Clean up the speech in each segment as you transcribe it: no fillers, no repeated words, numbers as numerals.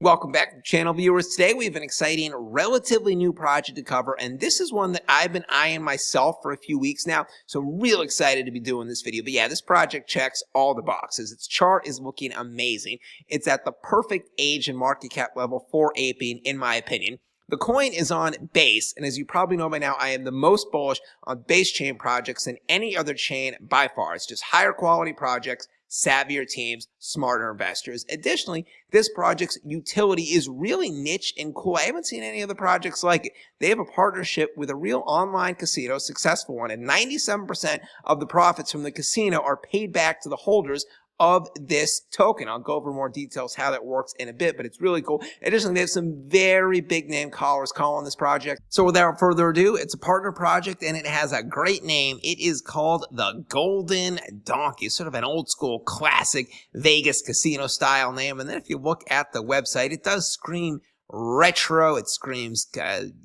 Welcome back to channel viewers. Today we have an exciting, relatively new project to cover, and this is one that I've been eyeing myself for a few weeks now, so I'm real excited to be doing this video. But yeah, this project checks all the boxes. Its chart is looking amazing. It's at the perfect age and market cap level for aping, in my opinion. The coin is on Base, and as you probably know by now, I am the most bullish on Base chain projects than any other chain by far. It's just higher quality projects, savvier teams, smarter investors. Additionally, this project's utility is really niche and cool. I haven't seen any other projects like it. They have a partnership with a real online casino, successful one, and 97% of the profits from the casino are paid back to the holders of this token. I'll go over more details how that works in a bit, but it's really cool. Additionally, they have some very big name callers calling this project. So without further ado, it's a partner project and it has a great name. It is called the Golden Donkey. It's sort of an old school classic Vegas casino style name. And then if you look at the website, it does scream retro, it screams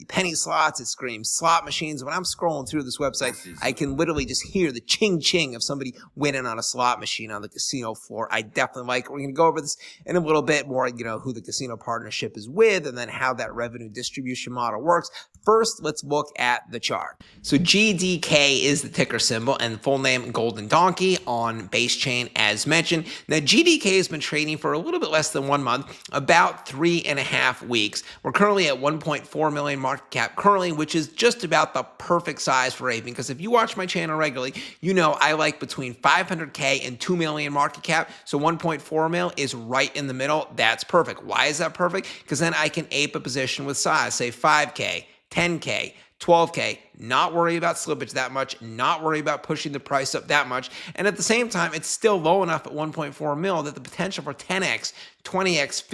penny slots, it screams slot machines. When I'm scrolling through this website, I can literally just hear the ching-ching of somebody winning on a slot machine on the casino floor. I definitely like it. We're going to go over this in a little bit more, who the casino partnership is with and then how that revenue distribution model works. First, let's look at the chart. So GDK is the ticker symbol and full name Golden Donkey on Base Chain as mentioned. Now GDK has been trading for a little bit less than 1 month, about 3.5 weeks. We're currently at 1.4 million market cap currently, which is just about the perfect size for aping. Because if you watch my channel regularly, you know I like between 500K and 2 million market cap. So 1.4 mil is right in the middle. That's perfect. Why is that perfect? Because then I can ape a position with size, say 5K, 10K, 12K, not worry about slippage that much, not worry about pushing the price up that much. And at the same time, it's still low enough at 1.4 mil that the potential for 10x, 20x,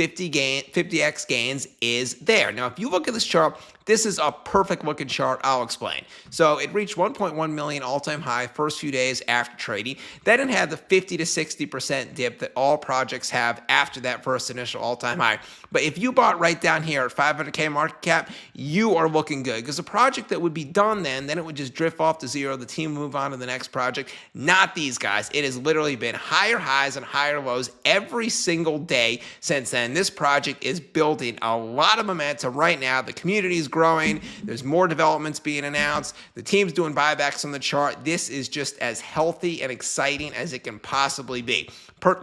50x gains is there. Now, if you look at this chart, this is a perfect looking chart. I'll explain. So it reached 1.1 million all-time high first few days after trading. Then it had the 50 to 60% dip that all projects have after that first initial all-time high. But if you bought right down here at 500K market cap, you are looking good because a project that would be done then it would just drift off to zero. The team move on to the next project. Not these guys. It has literally been higher highs and higher lows every single day since then. This project is building a lot of momentum right now. The community is growing. There's more developments being announced. The team's doing buybacks on the chart. This is just as healthy and exciting as it can possibly be.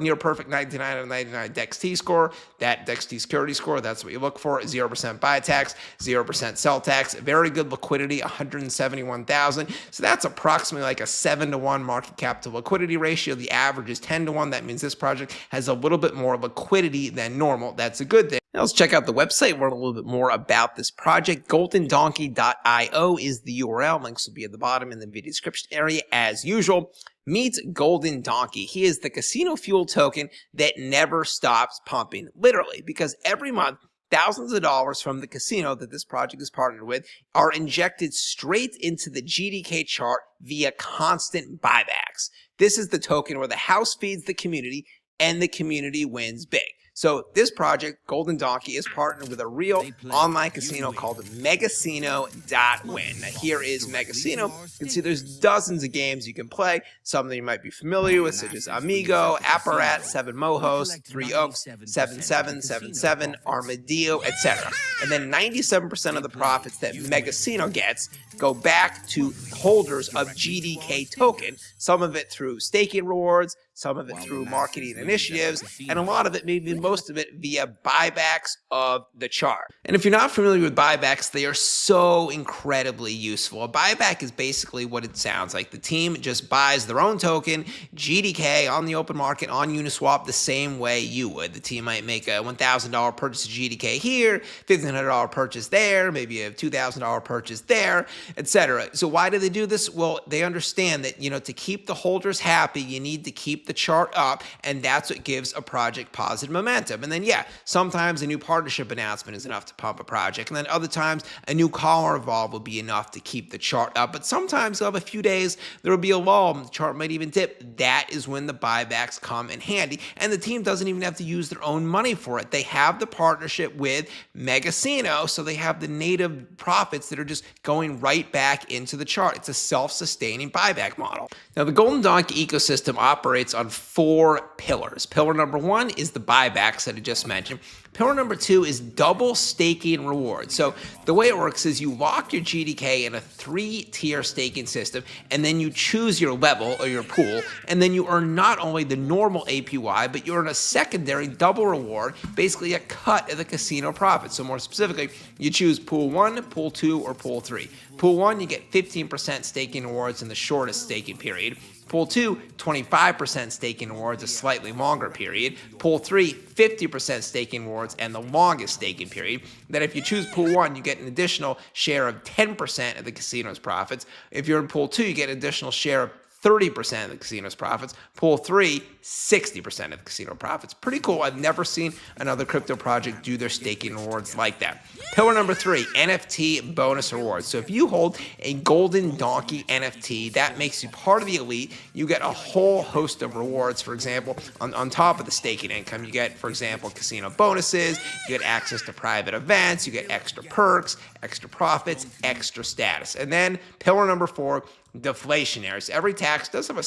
Near perfect 99 out of 99 DEX-T score. That DEX-T security score, that's what you look for. 0% buy tax, 0% sell tax. Very good liquidity, 171,000. So that's approximately like a 7-to-1 market cap to liquidity ratio. The average is 10-to-1. That means this project has a little bit more liquidity than normal. That's a good thing. Now let's check out the website, learn a little bit more about this project. GoldenDonkey.io is the URL. Links will be at the bottom in the video description area as usual. Meet Golden Donkey. He is the casino fuel token that never stops pumping, literally, because every month, thousands of dollars from the casino that this project is partnered with are injected straight into the GDK chart via constant buybacks. This is the token where the house feeds the community and the community wins big. So this project, Golden Donkey, is partnered with a real online casino called Megacino.win. Now here is Megacino. You can see there's dozens of games you can play. Some that you might be familiar with, such as Amigo, Apparat, 7 Mojos, 3 Oaks, 7777, Armadillo, etc. And then 97% of the profits that Megacino gets go back to holders of GDK token, some of it through staking rewards, some of it through marketing initiatives, and a lot of it, maybe most of it, via buybacks of the chart. And if you're not familiar with buybacks, they are so incredibly useful. A buyback is basically what it sounds like. The team just buys their own token, GDK, on the open market, on Uniswap, the same way you would. The team might make a $1,000 purchase of GDK here, $1,500 purchase there, maybe a $2,000 purchase there, etc. So why do they do this? Well, they understand that, to keep the holders happy, you need to keep the chart up, and that's what gives a project positive momentum. And then, yeah, sometimes a new partnership announcement is enough to pump a project, and then other times a new caller involved will be enough to keep the chart up. But sometimes, of a few days, there will be a lull, the chart might even dip. That is when the buybacks come in handy, and the team doesn't even have to use their own money for it. They have the partnership with Megacino casino, so they have the native profits that are just going right back into the chart. It's a self-sustaining buyback model. Now, the Golden Donkey ecosystem operates on 4 pillars. Pillar number 1 is the buybacks that I just mentioned. Pillar number 2 is double staking rewards. So the way it works is you lock your GDK in a 3-tier staking system, and then you choose your level or your pool, and then you earn not only the normal APY, but you earn a secondary double reward, basically a cut of the casino profit. So more specifically, you choose pool 1, pool 2, or pool 3. Pool 1, you get 15% staking rewards in the shortest staking period. Pool 2, 25% staking rewards, a slightly longer period. Pool 3, 50% staking rewards and the longest staking period. Then if you choose Pool 1, you get an additional share of 10% of the casino's profits. If you're in Pool 2, you get an additional share of 30% of the casino's profits. Pool 3, 60% of the casino profits. Pretty cool. I've never seen another crypto project do their staking rewards like that. Pillar number 3, NFT bonus rewards. So if you hold a Golden Donkey NFT, that makes you part of the elite. You get a whole host of rewards. For example, on top of the staking income, you get, for example, casino bonuses, you get access to private events, you get extra perks, extra profits, extra status. And then pillar number 4, deflationary. So every tax does have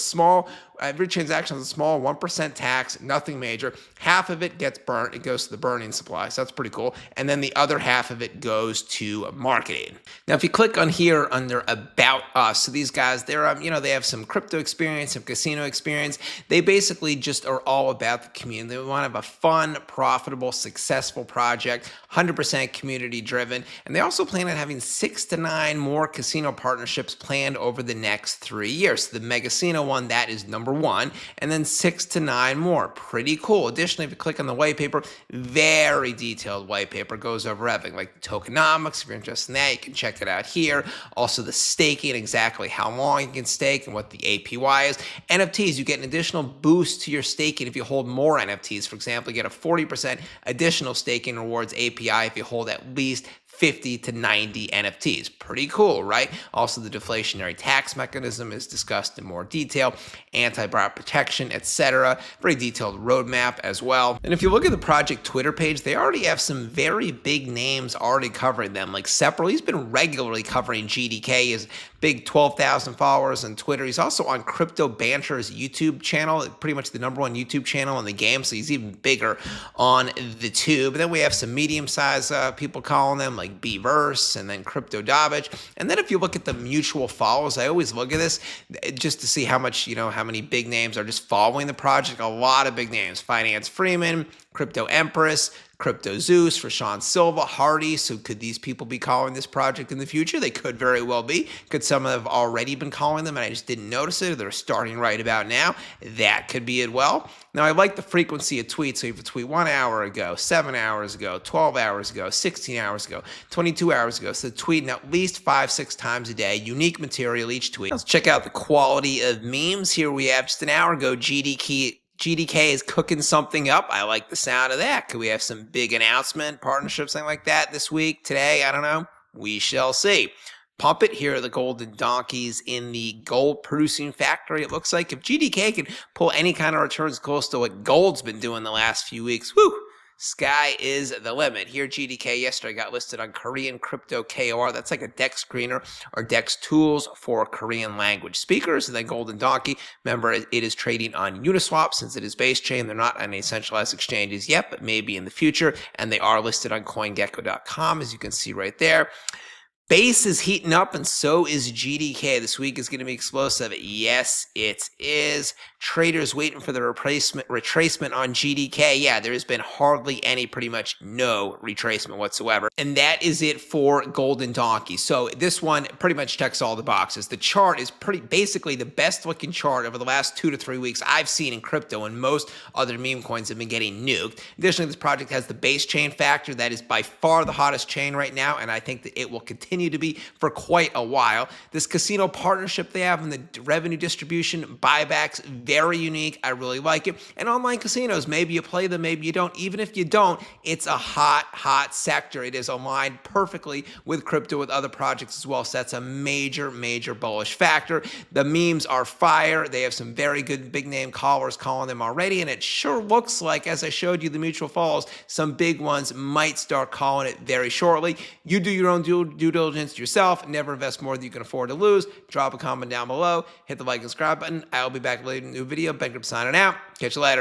every transaction has a small 1% tax, nothing major. Half of it gets burnt. It goes to the burning supply. So that's pretty cool. And then the other half of it goes to marketing. Now, if you click on here under About Us, so these guys, they're, they have some crypto experience, some casino experience. They basically just are all about the community. They want to have a fun, profitable, successful project, 100% community driven. And they also plan on having 6 to 9 more casino partnerships planned over the next 3 years. So the Megacino one, that is number 1, and then 6 to 9 more. Pretty cool. Additionally, if you click on the white paper, very detailed white paper, goes over everything like tokenomics. If you're interested in that, you can check it out here. Also the staking, exactly how long you can stake and what the APY is. NFTs, you get an additional boost to your staking if you hold more NFTs. For example, you get a 40% additional staking rewards API if you hold at least 50 to 90 NFTs. Pretty cool, right? Also, the deflationary tax mechanism is discussed in more detail, anti-bot protection, etc. Very detailed roadmap as well. And if you look at the project Twitter page, they already have some very big names already covering them. Like Sepral, he's been regularly covering GDK, his big 12,000 followers on Twitter. He's also on Crypto Banter's YouTube channel, pretty much the #1 YouTube channel in the game, so he's even bigger on the tube. And then we have some medium-sized people calling them, like Bverse and then Crypto Dobbage. And then if you look at the mutual follows, I always look at this just to see how much, how many big names are just following the project. A lot of big names. Finance Freeman, Crypto Empress, Crypto Zeus, Rashawn Silva, Hardy. So could these people be calling this project in the future? They could very well be. Could some have already been calling them and I just didn't notice it, or they're starting right about now? That could be it well. Now, I like the frequency of tweets. So if you tweet 1 hour ago, 7 hours ago, 12 hours ago, 16 hours ago, 22 hours ago, so tweeting at least 5-6 times a day, unique material each tweet. Let's check out the quality of memes. Here we have just an hour ago, GDK is cooking something up. I like the sound of that. Could we have some big announcement, partnership, something like that this week, today? I don't know. We shall see. Pump it. Here are the Golden Donkeys in the gold producing factory. It looks like if GDK can pull any kind of returns close to what gold's been doing the last few weeks, whew, sky is the limit. Here, GDK yesterday got listed on Korean Crypto KOR. That's like a DEX screener or DEX tools for Korean language speakers. And then Golden Donkey, remember, it is trading on Uniswap since it is base chain. They're not on any centralized exchanges yet, but maybe in the future. And they are listed on CoinGecko.com, as you can see right there. Base is heating up, and so is GDK. This week is going to be explosive. Yes, it is. Traders waiting for the retracement on GDK. Yeah, there has been hardly any, pretty much no retracement whatsoever. And that is it for Golden Donkey. So this one pretty much checks all the boxes. The chart is basically the best looking chart over the last 2 to 3 weeks I've seen in crypto, and most other meme coins have been getting nuked. Additionally, this project has the base chain factor. That is by far the hottest chain right now, and I think that it will continue continue to be for quite a while. This casino partnership they have and the revenue distribution, buybacks, very unique. I really like it. And online casinos, maybe you play them, maybe you don't. Even if you don't, it's a hot sector. It is aligned perfectly with crypto, with other projects as well. So that's a major bullish factor. The memes are fire. They have some very good big name callers calling them already. And it sure looks like, as I showed you the mutual falls, some big ones might start calling it very shortly. You do your own due diligence yourself. Never invest more than you can afford to lose. Drop a comment down below. Hit the like and subscribe button. I'll be back later in a new video. BenCrypt signing out. Catch you later.